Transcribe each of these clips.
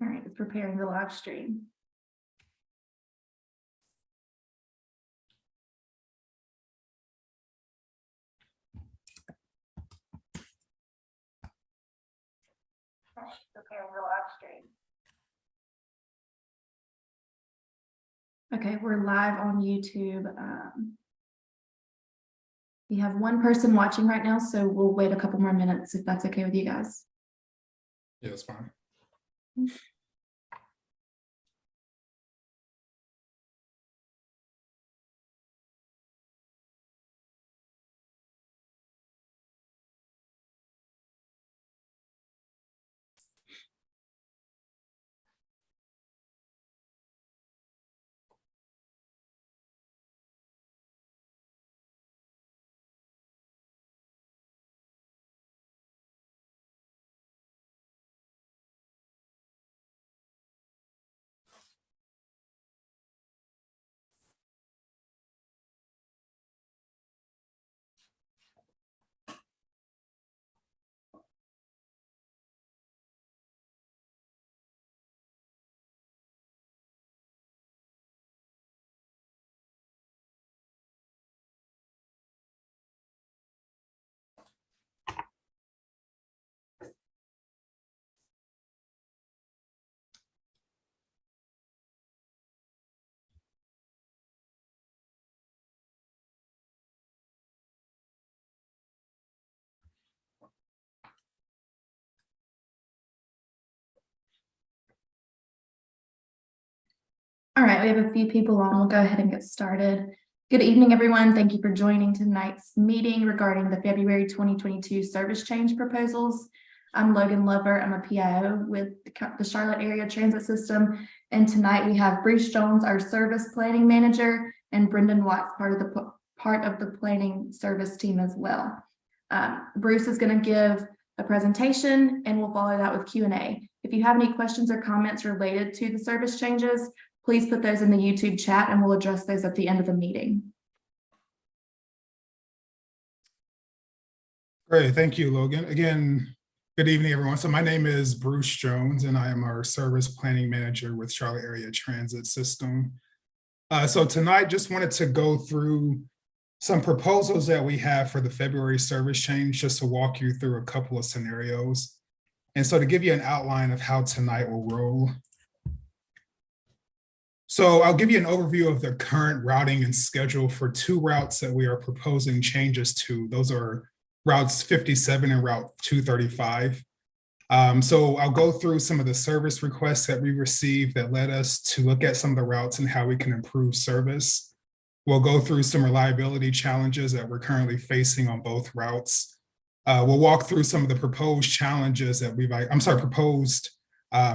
All right, it's preparing the live stream. All right, preparing the live stream. Okay, we're live on YouTube. We have one person watching right now, so we'll wait a couple more minutes if that's okay with you guys. Yeah, that's fine. All right, we have a few people on. We'll go ahead and get started. Good evening, everyone. Thank you for joining tonight's meeting regarding the February 2022 service change proposals. I'm Logan Lover. I'm a PIO with the Charlotte Area Transit System. And tonight we have Bruce Jones, our service planning manager, and Brendan Watts, part of the planning service team as well. Bruce is going to give a presentation and we'll follow that with Q&A. If you have any questions or comments related to the service changes, please put those in the YouTube chat and we'll address those at the end of the meeting. Great, thank you, Logan. Again, good evening, everyone. So my name is Bruce Jones and I am our service planning manager with Charlotte Area Transit System. So tonight, just wanted to go through some proposals that we have for the February service change, just to walk you through a couple of scenarios. And so to give you an outline of how tonight will roll. So I'll give you an overview of the current routing and schedule for two routes that we are proposing changes to. Those are routes 57 and route 235. So I'll go through some of the service requests that we received that led us to look at some of the routes and how we can improve service. We'll go through some reliability challenges that we're currently facing on both routes. We'll walk through some of the proposed challenges that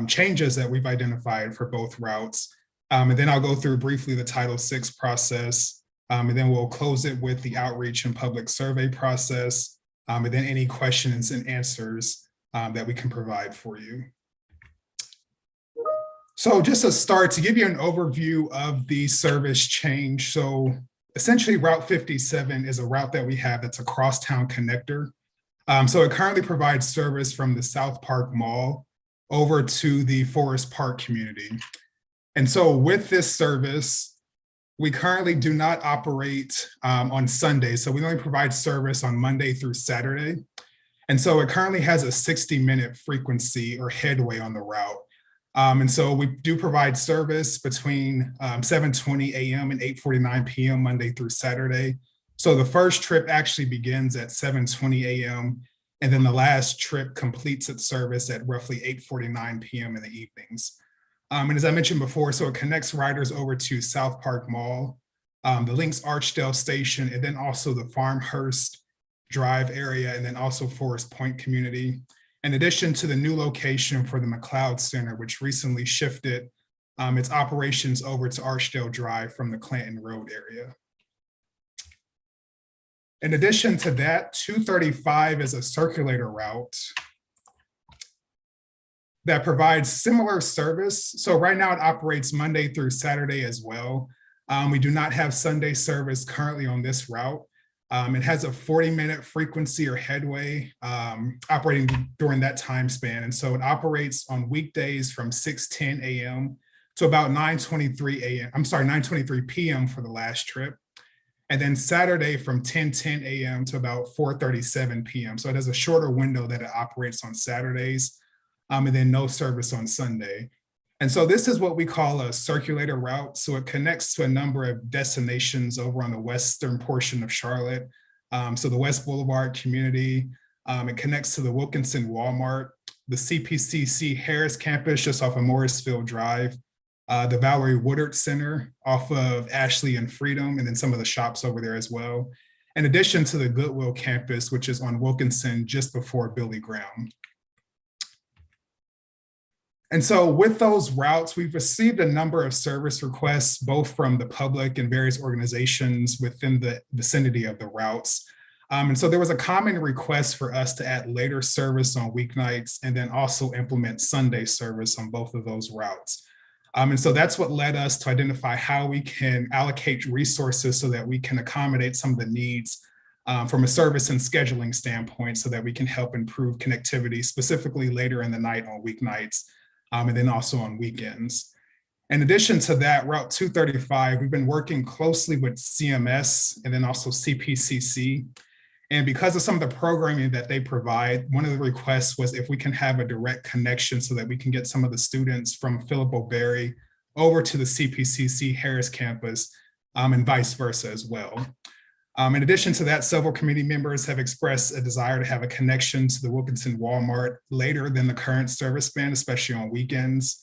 changes that we've identified for both routes. And then I'll go through briefly the Title VI process, and then we'll close it with the outreach and public survey process, and then any questions and answers that we can provide for you. So just to start, to give you an overview of the service change. So essentially Route 57 is a route that we have that's a crosstown connector. So it currently provides service from the South Park Mall over to the Forest Park community. And so with this service, we currently do not operate on Sundays. So we only provide service on Monday through Saturday. And so it currently has a 60-minute frequency or headway on the route. And so we do provide service between 7:20 a.m. and 8:49 p.m. Monday through Saturday. So the first trip actually begins at 7:20 a.m. and then the last trip completes its service at roughly 8:49 p.m. in the evenings. And as I mentioned before, so it connects riders over to South Park Mall, the Links Archdale Station, and then also the Farmhurst Drive area, and then also Forest Point community, in addition to the new location for the McLeod Center, which recently shifted its operations over to Archdale Drive from the Clanton Road area. In addition to that, 235 is a circulator route that provides similar service. So right now it operates Monday through Saturday as well. We do not have Sunday service currently on this route. It has a 40-minute frequency or headway operating during that time span. And so it operates on weekdays from 6:10 a.m. to about 9:23 a.m. I'm sorry, 9:23 p.m. for the last trip. And then Saturday from 10:10 a.m. to about 4:37 p.m. So it has a shorter window that it operates on Saturdays, and then no service on Sunday. And so this is what we call a circulator route. So it connects to a number of destinations over on the western portion of Charlotte. So the West Boulevard community, it connects to the Wilkinson Walmart, the CPCC Harris campus just off of Morrisville Drive, the Valerie Woodard Center off of Ashley and Freedom, and then some of the shops over there as well. In addition to the Goodwill campus, which is on Wilkinson just before Billy Graham. And so with those routes, we've received a number of service requests, both from the public and various organizations within the vicinity of the routes. And so there was a common request for us to add later service on weeknights and then also implement Sunday service on both of those routes. And so that's what led us to identify how we can allocate resources so that we can accommodate some of the needs from a service and scheduling standpoint so that we can help improve connectivity, specifically later in the night on weeknights, and then also on weekends. In addition to that, Route 235, we've been working closely with CMS and then also CPCC. And because of some of the programming that they provide, one of the requests was if we can have a direct connection so that we can get some of the students from Philip O'Berry over to the CPCC Harris campus and vice versa as well. In addition to that, several committee members have expressed a desire to have a connection to the Wilkinson Walmart later than the current service span, especially on weekends.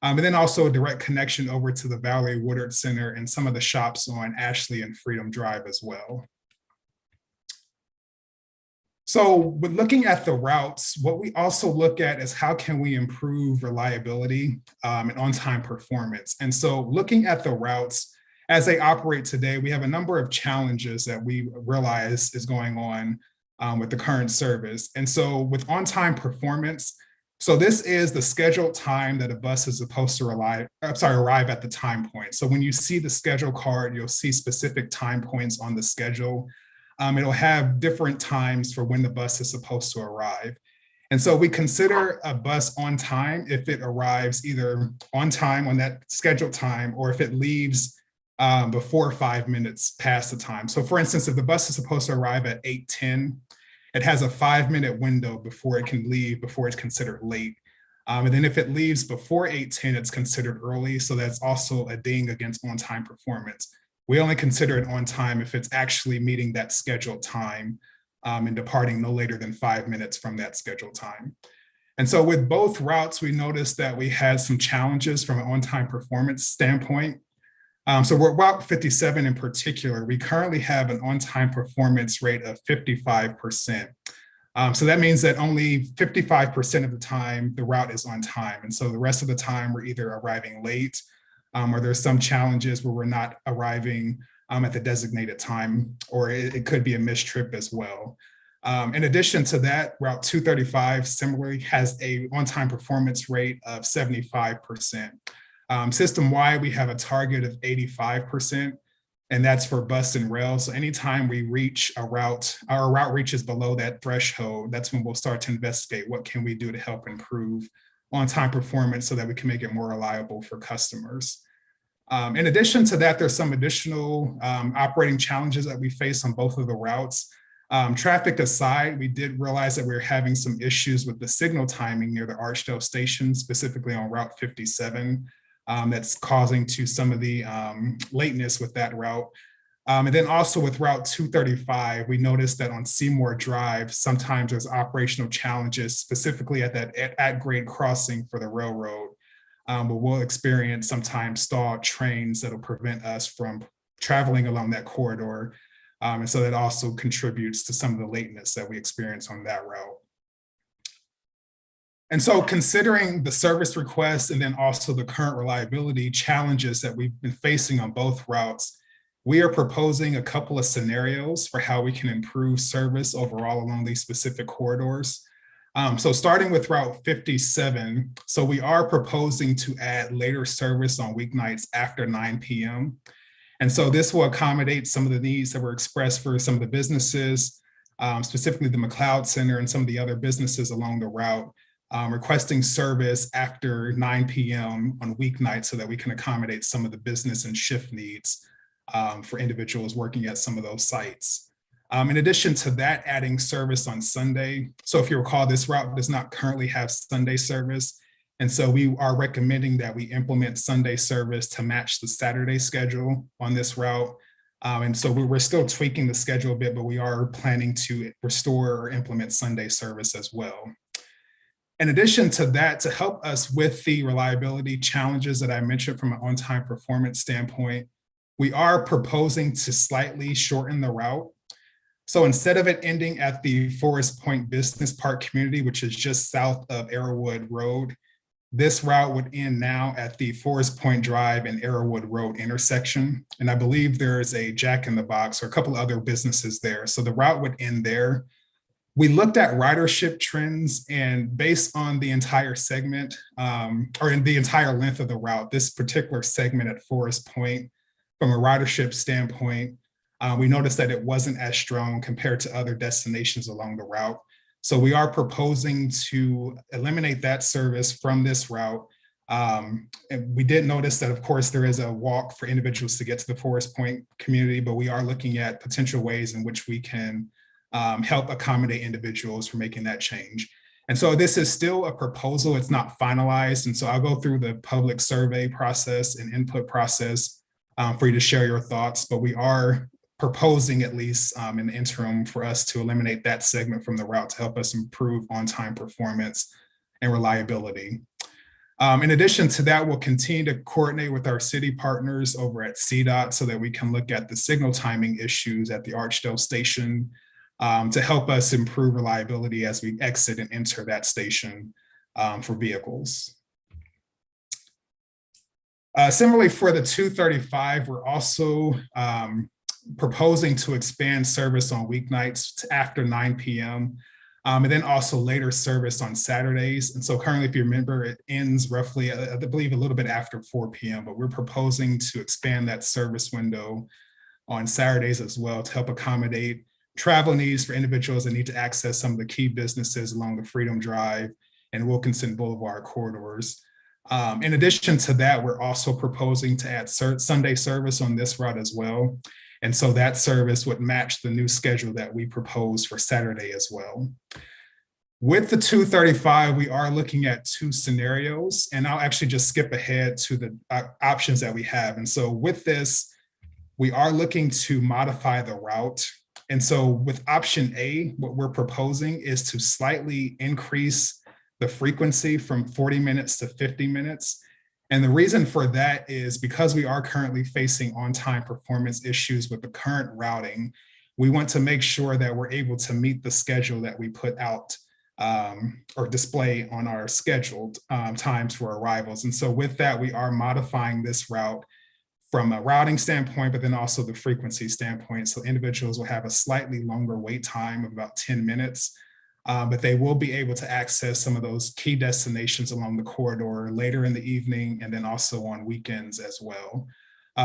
And then also a direct connection over to the Valerie Woodard Center and some of the shops on Ashley and Freedom Drive as well. So with looking at the routes, what we also look at is how can we improve reliability and on-time performance. And so looking at the routes, as they operate today, we have a number of challenges that we realize is going on with the current service. And so with on-time performance, so this is the scheduled time that a bus is supposed to arrive at the time point. So when you see the schedule card, you'll see specific time points on the schedule. It'll have different times for when the bus is supposed to arrive. And so we consider a bus on time if it arrives either on time on that scheduled time, or if it leaves before 5 minutes past the time. So for instance, if the bus is supposed to arrive at 8:10, it has a 5-minute window before it can leave, before it's considered late. And then if it leaves before 8:10, it's considered early. So that's also a ding against on-time performance. We only consider it on time if it's actually meeting that scheduled time and departing no later than 5 minutes from that scheduled time. And so with both routes, we noticed that we had some challenges from an on-time performance standpoint. So with Route 57 in particular, we currently have an on-time performance rate of 55%. So that means that only 55% of the time the route is on time. And so the rest of the time we're either arriving late or there's some challenges where we're not arriving at the designated time, or it could be a missed trip as well. In addition to that, Route 235 similarly has a on-time performance rate of 75%. System-wide, we have a target of 85%, and that's for bus and rail. So anytime we reach a route, our route reaches below that threshold, that's when we'll start to investigate what can we do to help improve on-time performance so that we can make it more reliable for customers. In addition to that, there's some additional operating challenges that we face on both of the routes. Traffic aside, we did realize that we were having some issues with the signal timing near the Archdale station, specifically on Route 57. That's causing to some of the lateness with that route. And then also with Route 235, we noticed that on Seymour Drive, sometimes there's operational challenges, specifically at that at-grade crossing for the railroad. But we'll experience sometimes stalled trains that'll prevent us from traveling along that corridor. And so that also contributes to some of the lateness that we experience on that route. And so considering the service requests and then also the current reliability challenges that we've been facing on both routes, we are proposing a couple of scenarios for how we can improve service overall along these specific corridors. So starting with Route 57, so we are proposing to add later service on weeknights after 9 p.m. And so this will accommodate some of the needs that were expressed for some of the businesses, specifically the McLeod Center and some of the other businesses along the route, requesting service after 9 p.m. on weeknights so that we can accommodate some of the business and shift needs for individuals working at some of those sites. In addition to that, adding service on Sunday. So if you recall, this route does not currently have Sunday service. And so we are recommending that we implement Sunday service to match the Saturday schedule on this route. And so we're still tweaking the schedule a bit, but we are planning to restore or implement Sunday service as well. In addition to that, to help us with the reliability challenges that I mentioned from an on-time performance standpoint, we are proposing to slightly shorten the route. So instead of it ending at the Forest Point Business Park community, which is just south of Arrowwood Road, this route would end now at the Forest Point Drive and Arrowwood Road intersection. And I believe there is a Jack in the Box or a couple other businesses there. So the route would end there. We looked at ridership trends, and based on the entire segment or in the entire length of the route, this particular segment at Forest Point, from a ridership standpoint, we noticed that it wasn't as strong compared to other destinations along the route. So we are proposing to eliminate that service from this route. And we did notice that, of course, there is a walk for individuals to get to the Forest Point community, but we are looking at potential ways in which we can help accommodate individuals for making that change. And so this is still a proposal, it's not finalized. And so I'll go through the public survey process and input process for you to share your thoughts, but we are proposing, at least in the interim, for us to eliminate that segment from the route to help us improve on-time performance and reliability. In addition to that, we'll continue to coordinate with our city partners over at CDOT so that we can look at the signal timing issues at the Archdale station to help us improve reliability as we exit and enter that station for vehicles. Similarly, for the 235, we're also proposing to expand service on weeknights to after 9 p.m. And then also later service on Saturdays. And so currently, if you remember, it ends roughly, I believe, a little bit after 4 p.m., but we're proposing to expand that service window on Saturdays as well to help accommodate travel needs for individuals that need to access some of the key businesses along the Freedom Drive and Wilkinson Boulevard corridors. In addition to that, we're also proposing to add Sunday service on this route as well. And so that service would match the new schedule that we proposed for Saturday as well. With the 235, we are looking at two scenarios, and I'll actually just skip ahead to the options that we have. And so with this, we are looking to modify the route. And so with option A, what we're proposing is to slightly increase the frequency from 40 minutes to 50 minutes. And the reason for that is because we are currently facing on-time performance issues with the current routing, we want to make sure that we're able to meet the schedule that we put out or display on our scheduled times for arrivals. And so with that, we are modifying this route from a routing standpoint, but then also the frequency standpoint. So individuals will have a slightly longer wait time of about 10 minutes. But they will be able to access some of those key destinations along the corridor later in the evening and then also on weekends as well.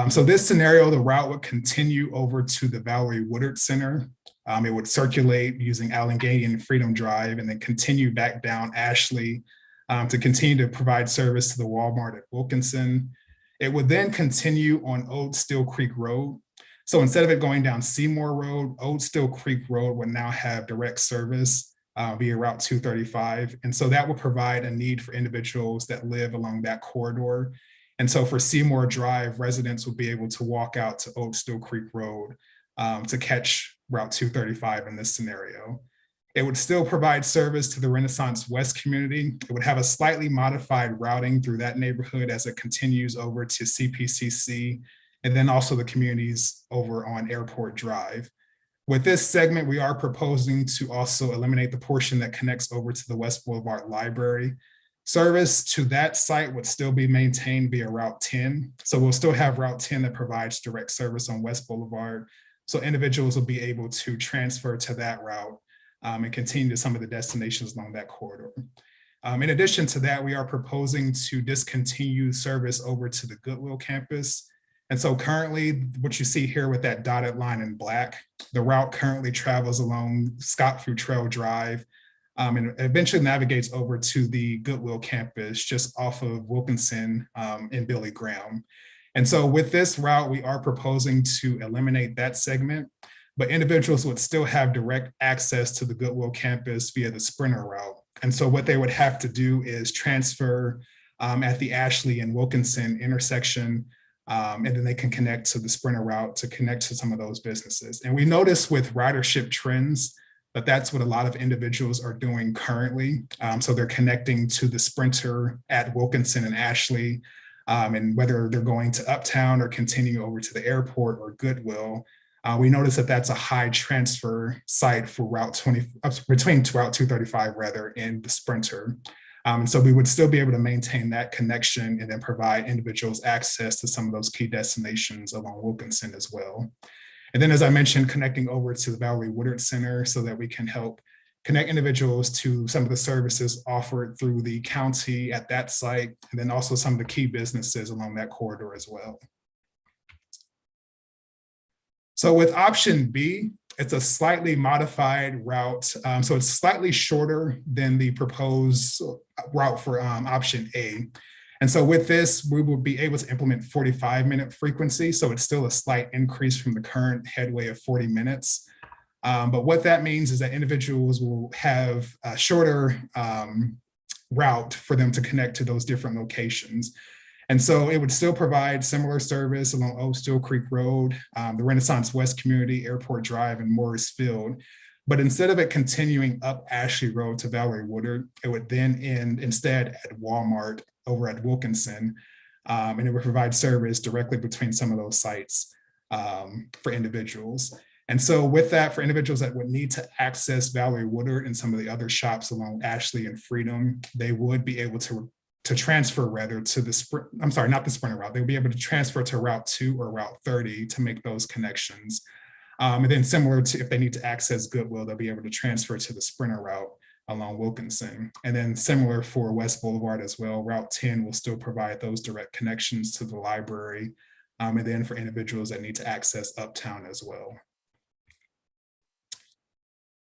So this scenario, the route would continue over to the Valerie Woodard Center. It would circulate using Allegheny and Freedom Drive and then continue back down Ashley to continue to provide service to the Walmart at Wilkinson. It would then continue on Old Steel Creek Road. So instead of it going down Seymour Road, Old Steel Creek Road would now have direct service via Route 235. And so that will provide a need for individuals that live along that corridor. And so for Seymour Drive, residents will be able to walk out to Old Steel Creek Road to catch Route 235 in this scenario. It would still provide service to the Renaissance West community. It would have a slightly modified routing through that neighborhood as it continues over to CPCC, and then also the communities over on Airport Drive. With this segment, we are proposing to also eliminate the portion that connects over to the West Boulevard Library. Service to that site would still be maintained via Route 10. So we'll still have Route 10 that provides direct service on West Boulevard. So individuals will be able to transfer to that route and continue to some of the destinations along that corridor. In addition to that, we are proposing to discontinue service over to the Goodwill campus. And so currently what you see here with that dotted line in black, the route currently travels along Scott Futrell Drive and eventually navigates over to the Goodwill campus just off of Wilkinson and Billy Graham. And so with this route, we are proposing to eliminate that segment, but individuals would still have direct access to the Goodwill campus via the Sprinter route. And so what they would have to do is transfer at the Ashley and Wilkinson intersection, and then they can connect to the Sprinter route to connect to some of those businesses. And we notice with ridership trends that that's what a lot of individuals are doing currently. So they're connecting to the Sprinter at Wilkinson and Ashley, and whether they're going to Uptown or continue over to the airport or Goodwill, we notice that that's a high transfer site for Route 20, between Route 235 rather, and the Sprinter. And so we would still be able to maintain that connection and then provide individuals access to some of those key destinations along Wilkinson as well. And then, as I mentioned, connecting over to the Valerie Woodard Center so that we can help connect individuals to some of the services offered through the county at that site, and then also some of the key businesses along that corridor as well. So with option B, it's a slightly modified route. So it's slightly shorter than the proposed route for option A. And so with this, we will be able to implement 45-minute frequency. So it's still a slight increase from the current headway of 40 minutes. But what that means is that individuals will have a shorter route for them to connect to those different locations. And so it would still provide similar service along Old Steel Creek Road, the Renaissance West Community, Airport Drive, and Morris Field. But instead of it continuing up Ashley Road to Valerie Woodard, it would then end instead at Walmart over at Wilkinson. And it would provide service directly between some of those sites for individuals. And so with that, for individuals that would need to access Valerie Woodard and some of the other shops along Ashley and Freedom, they would be able to transfer rather to the not the Sprinter route. They'll be able to transfer to Route 2 or Route 30 to make those connections. And then similar to if they need to access Goodwill, they'll be able to transfer to the Sprinter route along Wilkinson. And then similar for West Boulevard as well, Route 10 will still provide those direct connections to the library. And then for individuals that need to access Uptown as well.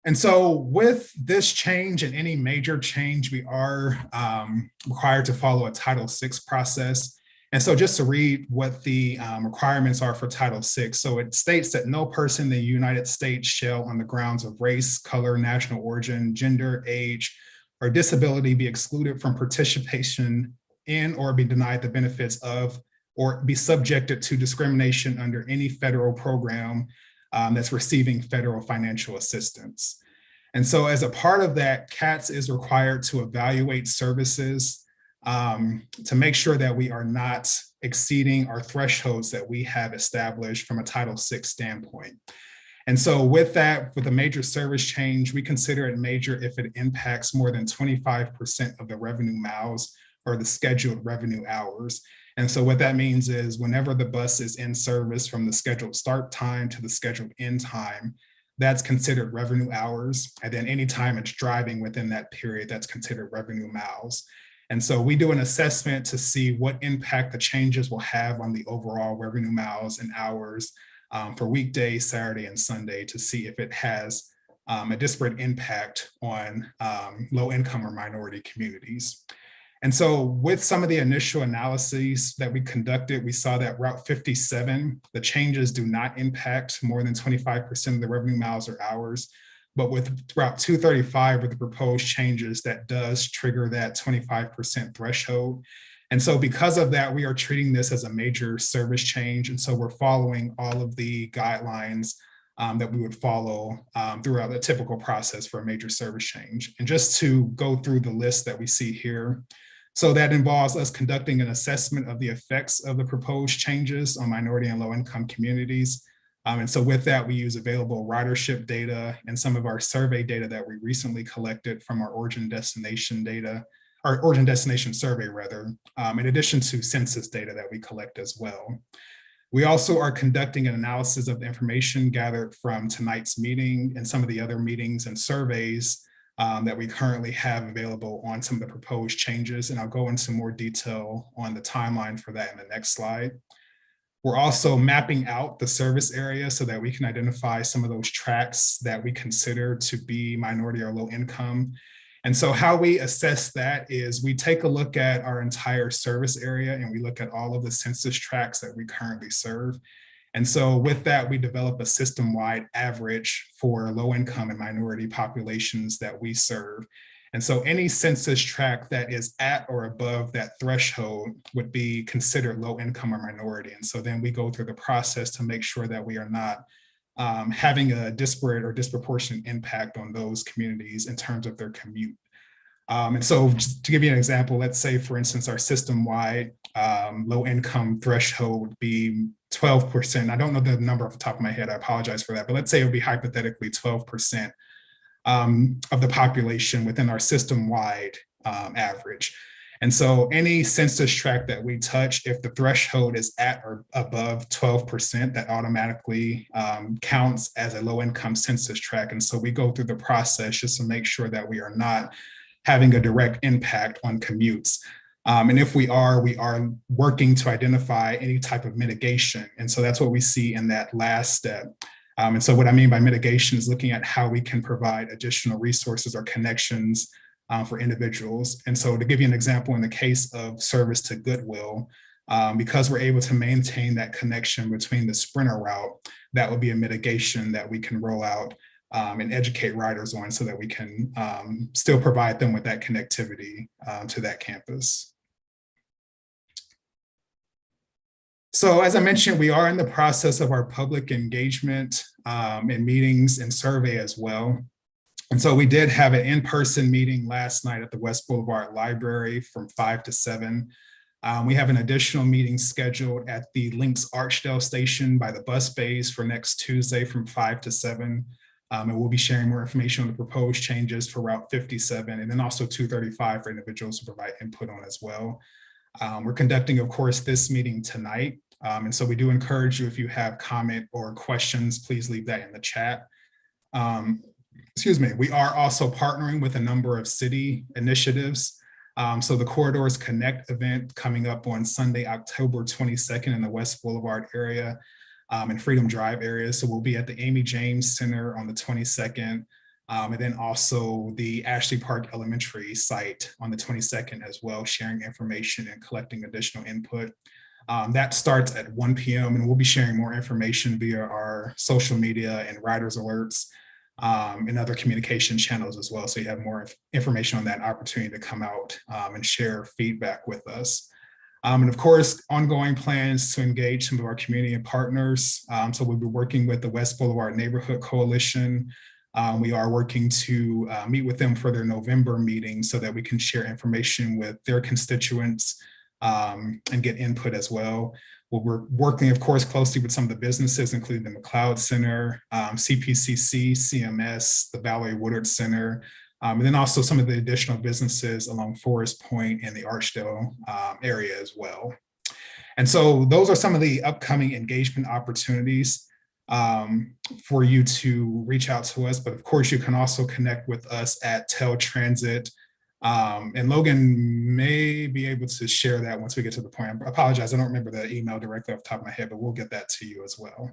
And so with this change and any major change, we are required to follow a Title VI process. And so just to read what the requirements are for Title VI. So it states that no person in the United States shall, on the grounds of race, color, national origin, gender, age, or disability, be excluded from participation in or be denied the benefits of or be subjected to discrimination under any federal program that's receiving federal financial assistance. And so as a part of that, CATS is required to evaluate services to make sure that we are not exceeding our thresholds that we have established from a Title VI standpoint. And so with that, with a major service change, we consider it major if it impacts more than 25% of the revenue miles or the scheduled revenue hours. And so what that means is whenever the bus is in service from the scheduled start time to the scheduled end time, that's considered revenue hours. And then anytime it's driving within that period, that's considered revenue miles. And so we do an assessment to see what impact the changes will have on the overall revenue miles and hours for weekday, Saturday, and Sunday to see if it has a disparate impact on low income or minority communities. And so with some of the initial analyses that we conducted, we saw that Route 57, the changes do not impact more than 25% of the revenue miles or hours. But with Route 235, with the proposed changes, that does trigger that 25% threshold. And so because of that, we are treating this as a major service change. And so we're following all of the guidelines that we would follow throughout the typical process for a major service change. And just to go through the list that we see here, so that involves us conducting an assessment of the effects of the proposed changes on minority and low-income communities. And so with that, we use available ridership data and some of our survey data that we recently collected from our origin destination data, our origin destination survey rather, in addition to census data that we collect as well. We also are conducting an analysis of the information gathered from tonight's meeting and some of the other meetings and surveys that we currently have available on some of the proposed changes. And I'll go into more detail on the timeline for that in the next slide. We're also mapping out the service area so that we can identify some of those tracts that we consider to be minority or low income. And so how we assess that is we take a look at our entire service area and we look at all of the census tracts that we currently serve. And so with that, we develop a system-wide average for low income and minority populations that we serve. And so any census tract that is at or above that threshold would be considered low income or minority. And so then we go through the process to make sure that we are not having a disparate or disproportionate impact on those communities in terms of their commute. And so just to give you an example, let's say, for instance, our system-wide low income threshold would be 12%. I don't know the number off the top of my head. I apologize for that. But let's say it would be hypothetically 12% of the population within our system-wide average. And so any census tract that we touch, if the threshold is at or above 12%, that automatically counts as a low-income census tract. And so we go through the process just to make sure that we are not having a direct impact on commutes. And if we are working to identify any type of mitigation. And so that's what we see in that last step. And so what I mean by mitigation is looking at how we can provide additional resources or connections for individuals. And so to give you an example, in the case of service to Goodwill, because we're able to maintain that connection between the Sprinter route, that would be a mitigation that we can roll out and educate riders on so that we can still provide them with that connectivity to that campus. So as I mentioned, we are in the process of our public engagement and meetings and survey as well. And so we did have an in-person meeting last night at the West Boulevard Library from 5 to 7. We have an additional meeting scheduled at the Lynx Archdale station by the bus bays for next Tuesday from 5 to 7. And we'll be sharing more information on the proposed changes for Route 57 and then also 235 for individuals to provide input on as well. We're conducting, of course, this meeting tonight. And so we do encourage you, if you have comment or questions, please leave that in the chat. Excuse me, we are also partnering with a number of city initiatives. So the Corridors Connect event coming up on Sunday, October 22nd in the West Boulevard area and Freedom Drive area. So we'll be at the Amy James Center on the 22nd. And then also the Ashley Park Elementary site on the 22nd as well, sharing information and collecting additional input. That starts at 1 p.m. and we'll be sharing more information via our social media and riders alerts and other communication channels as well. So you have more information on that opportunity to come out and share feedback with us. And of course, ongoing plans to engage some of our community and partners. So we'll be working with the West Boulevard Neighborhood Coalition. We are working to meet with them for their November meeting so that we can share information with their constituents and get input as well. We're working, of course, closely with some of the businesses, including the McLeod Center, CPCC, CMS, the Valerie Woodard Center, and then also some of the additional businesses along Forest Point and the Archdale area as well. And so those are some of the upcoming engagement opportunities for you to reach out to us. But of course, you can also connect with us at Tel Transit. And Logan may be able to share that once we get to the point. I apologize, I don't remember the email directly off the top of my head, but we'll get that to you as well.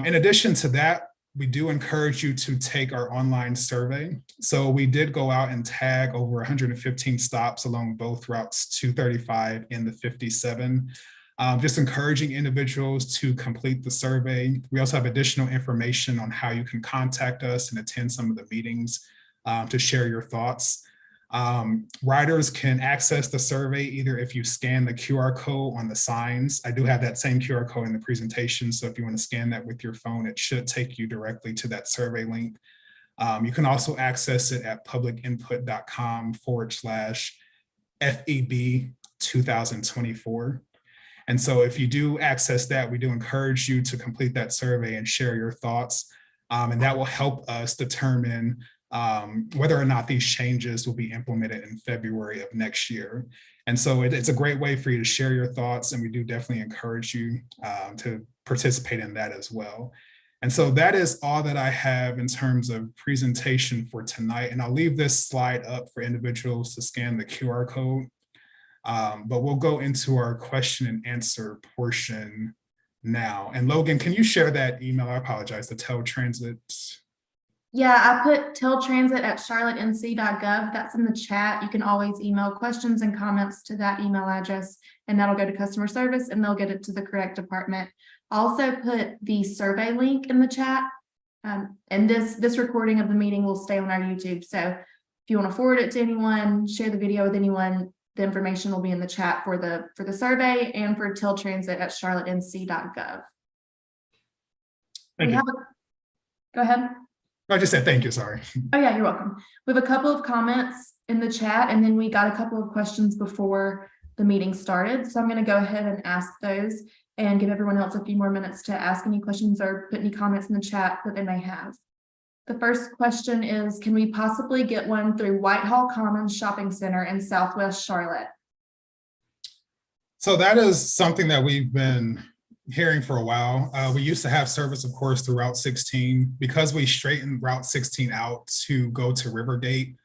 In addition to that, we do encourage you to take our online survey. So we did go out and tag over 115 stops along both routes 235 and the 57. Just encouraging individuals to complete the survey. We also have additional information on how you can contact us and attend some of the meetings to share your thoughts. Riders can access the survey either if you scan the QR code on the signs. I do have that same QR code in the presentation. So if you want to scan that with your phone, it should take you directly to that survey link. You can also access it at publicinput.com/FEB 2024. And so if you do access that, we do encourage you to complete that survey and share your thoughts. And that will help us determine whether or not these changes will be implemented in February of next year. And so it's a great way for you to share your thoughts, and we do definitely encourage you to participate in that as well. And so that is all that I have in terms of presentation for tonight. And I'll leave this slide up for individuals to scan the QR code. But we'll go into our question and answer portion now. And Logan, can you share that email? I apologize, the Teltransit. Yeah, I put teltransit@charlottenc.gov. That's in the chat. You can always email questions and comments to that email address, and that'll go to customer service and they'll get it to the correct department. Also put the survey link in the chat. And this recording of the meeting will stay on our YouTube. So if you want to forward it to anyone, share the video with anyone, the information will be in the chat for the survey and for teltransit@charlottenc.gov. Thank you. Go ahead. I just said thank you, sorry. Oh yeah, you're welcome. We have a couple of comments in the chat and then we got a couple of questions before the meeting started. So I'm going to go ahead and ask those and give everyone else a few more minutes to ask any questions or put any comments in the chat that they may have. The first question is, can we possibly get one through Whitehall Commons Shopping Center in Southwest Charlotte? So that is something that we've been hearing for a while. We used to have service, of course, through Route 16. Because we straightened Route 16 out to go to Rivergate,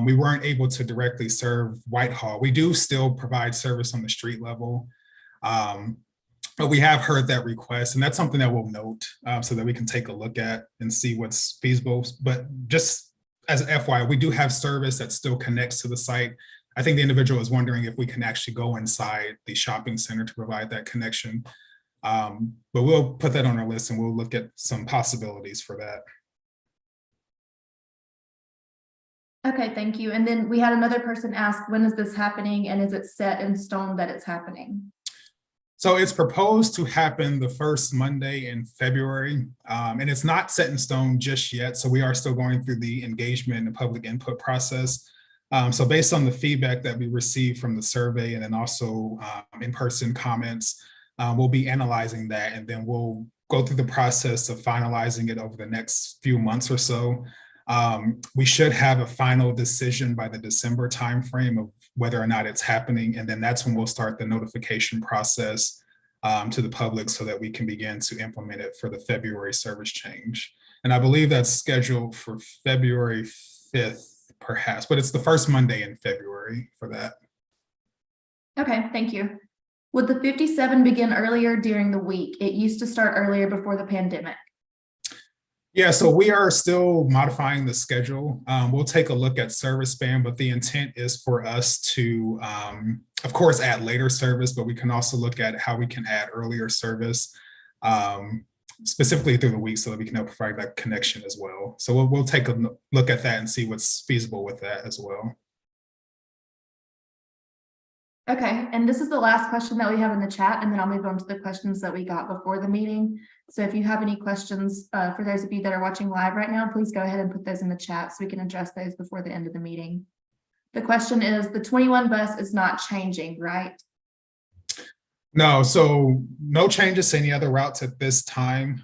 we weren't able to directly serve Whitehall. We do still provide service on the street level, but we have heard that request, and that's something that we'll note so that we can take a look at and see what's feasible. But just as an FYI, we do have service that still connects to the site. I think the individual is wondering if we can actually go inside the shopping center to provide that connection. But we'll put that on our list and we'll look at some possibilities for that. Okay, thank you. And then we had another person ask, when is this happening and is it set in stone that it's happening? So it's proposed to happen the first Monday in February, and it's not set in stone just yet. So we are still going through the engagement and public input process. So based on the feedback that we received from the survey and then also in-person comments, we'll be analyzing that and then we'll go through the process of finalizing it over the next few months or so. We should have a final decision by the December timeframe of whether or not it's happening. And then that's when we'll start the notification process to the public so that we can begin to implement it for the February service change. And I believe that's scheduled for February 5th, perhaps, but it's the first Monday in February for that. Okay, thank you. Would the 57 begin earlier during the week? It used to start earlier before the pandemic. Yeah, so we are still modifying the schedule. We'll take a look at service span, but the intent is for us to, of course, add later service, but we can also look at how we can add earlier service, specifically through the week so that we can help provide that connection as well. So we'll take a look at that and see what's feasible with that as well. Okay, and this is the last question that we have in the chat, and then I'll move on to the questions that we got before the meeting. So if you have any questions, for those of you that are watching live right now, please go ahead and put those in the chat so we can address those before the end of the meeting. The question is, the 21 bus is not changing, right? No, so no changes to any other routes at this time.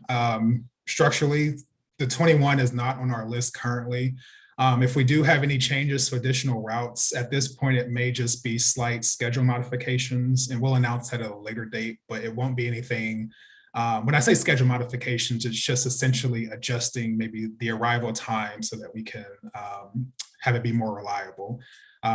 Structurally, the 21 is not on our list currently. If we do have any changes to additional routes, at this point, it may just be slight schedule modifications, and we'll announce that at a later date, but it won't be anything. When I say schedule modifications, it's just essentially adjusting maybe the arrival time so that we can have it be more reliable.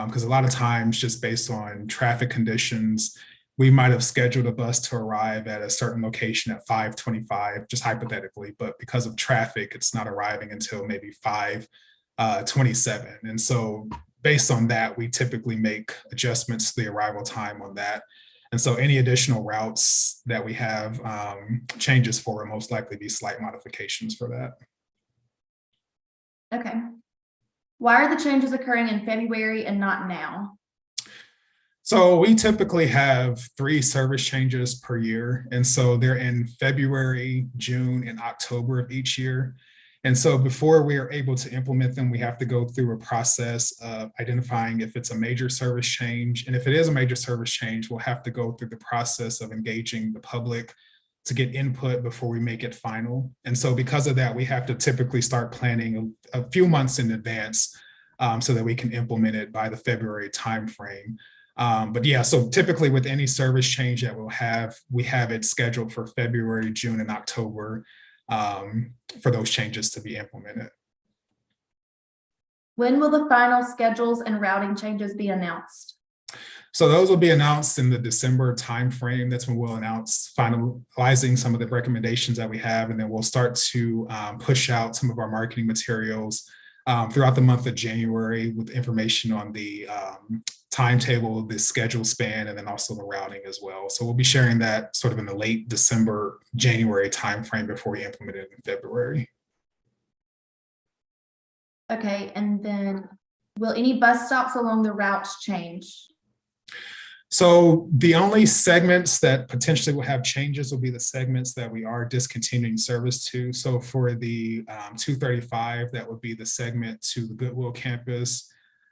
Because a lot of times, just based on traffic conditions, we might have scheduled a bus to arrive at a certain location at 5:25, just hypothetically, but because of traffic, it's not arriving until maybe 5:27. And so based on that, we typically make adjustments to the arrival time on that. And so any additional routes that we have changes for will most likely be slight modifications for that. Okay. Why are the changes occurring in February and not now? So we typically have 3 service changes per year. And so they're in February, June, and October of each year. And so before we are able to implement them, we have to go through a process of identifying if it's a major service change. And if it is a major service change, we'll have to go through the process of engaging the public to get input before we make it final. And so because of that, we have to typically start planning a few months in advance so that we can implement it by the February timeframe. But yeah, so typically with any service change that we have it scheduled for February, June, and October for those changes to be implemented. When will the final schedules and routing changes be announced? So those will be announced in the December timeframe. That's when we'll announce finalizing some of the recommendations that we have, and then we'll start to push out some of our marketing materials throughout the month of January with information on the timetable, the schedule span, and then also the routing as well. So we'll be sharing that sort of in the late December, January timeframe before we implement it in February. Okay, and then will any bus stops along the routes change? So the only segments that potentially will have changes will be the segments that we are discontinuing service to. So for the 235, that would be the segment to the Goodwill campus,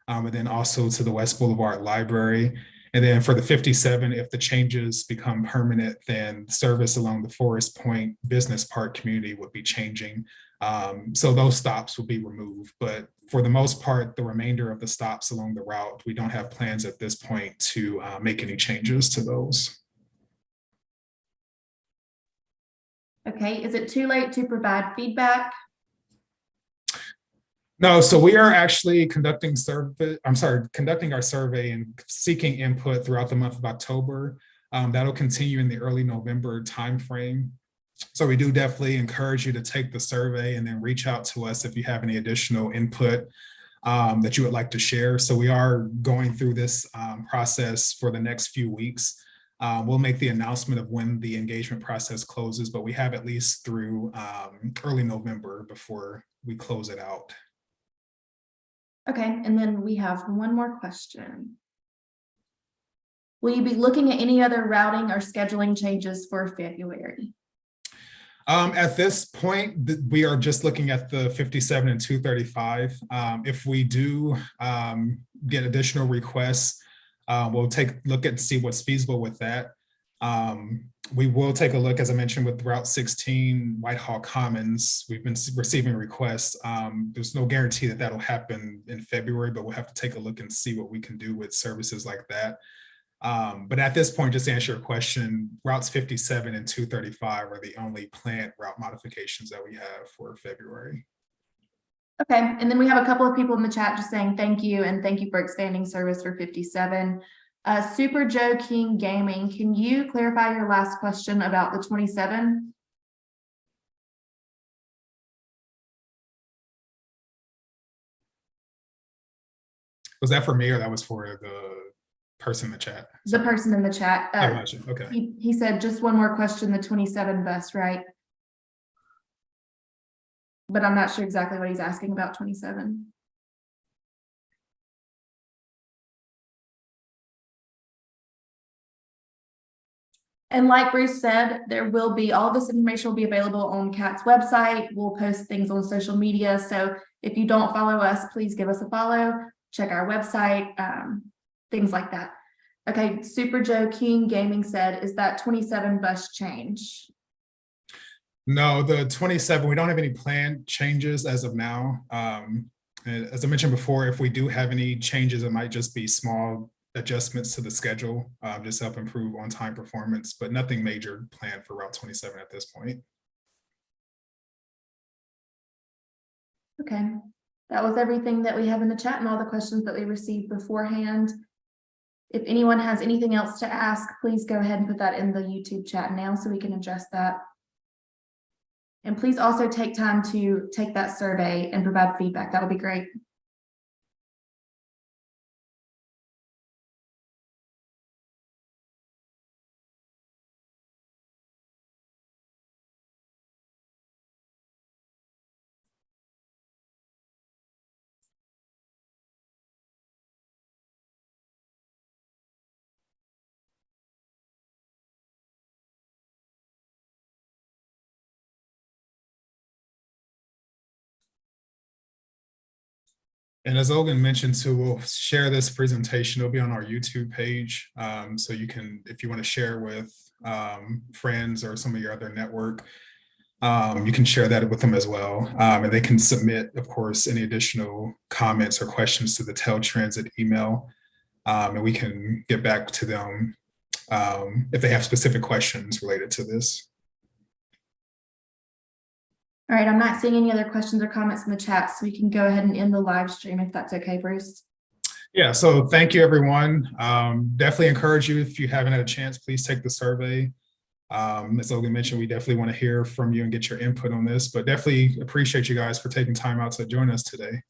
and then also to the West Boulevard Library. And then for the 57, if the changes become permanent, then service along the Forest Point Business Park community would be changing. So those stops will be removed, but for the most part, the remainder of the stops along the route, we don't have plans at this point to make any changes to those. Okay, is it too late to provide feedback? No, so we are actually conducting our survey and seeking input throughout the month of October. That'll continue in the early November timeframe. So we do definitely encourage you to take the survey and then reach out to us if you have any additional input that you would like to share. So we are going through this process for the next few weeks. We'll make the announcement of when the engagement process closes, but we have at least through early November before we close it out. Okay, and then we have one more question. Will you be looking at any other routing or scheduling changes for February? At this point, we are just looking at the 57 and 235. If we do get additional requests, we'll take a look at see what's feasible with that. We will take a look, as I mentioned, with Route 16, Whitehall Commons. We've been receiving requests. There's no guarantee that that'll happen in February, but we'll have to take a look and see what we can do with services like that. But at this point, just to answer your question, routes 57 and 235 are the only planned route modifications that we have for February. Okay, and then we have a couple of people in the chat just saying thank you and thank you for expanding service for 57. Super Joe King Gaming, can you clarify your last question about the 27? Was that for me or that was for the person in the chat? The person in the chat. Okay. He said just one more question, the 27 bus, right? But I'm not sure exactly what he's asking about 27. And like Bruce said, there will be, all this information will be available on CAT's website. We'll post things on social media. So if you don't follow us, please give us a follow, check our website, things like that. Okay, Super Joe King Gaming said, is that 27 bus change? No, the 27, we don't have any planned changes as of now. As I mentioned before, if we do have any changes, it might just be small adjustments to the schedule, just help improve on-time performance, but nothing major planned for Route 27 at this point. Okay, that was everything that we have in the chat and all the questions that we received beforehand. If anyone has anything else to ask, please go ahead and put that in the YouTube chat now so we can address that. And please also take time to take that survey and provide feedback. That would be great. And as Logan mentioned too, we'll share this presentation. It'll be on our YouTube page. So you can, if you want to share with friends or some of your other network, you can share that with them as well. And they can submit, of course, any additional comments or questions to the Teltransit email. And we can get back to them if they have specific questions related to this. All right, I'm not seeing any other questions or comments in the chat, so we can go ahead and end the live stream if that's okay, Bruce. Yeah, so thank you, everyone. Definitely encourage you, if you haven't had a chance, please take the survey. As Logan mentioned, we definitely want to hear from you and get your input on this, but definitely appreciate you guys for taking time out to join us today.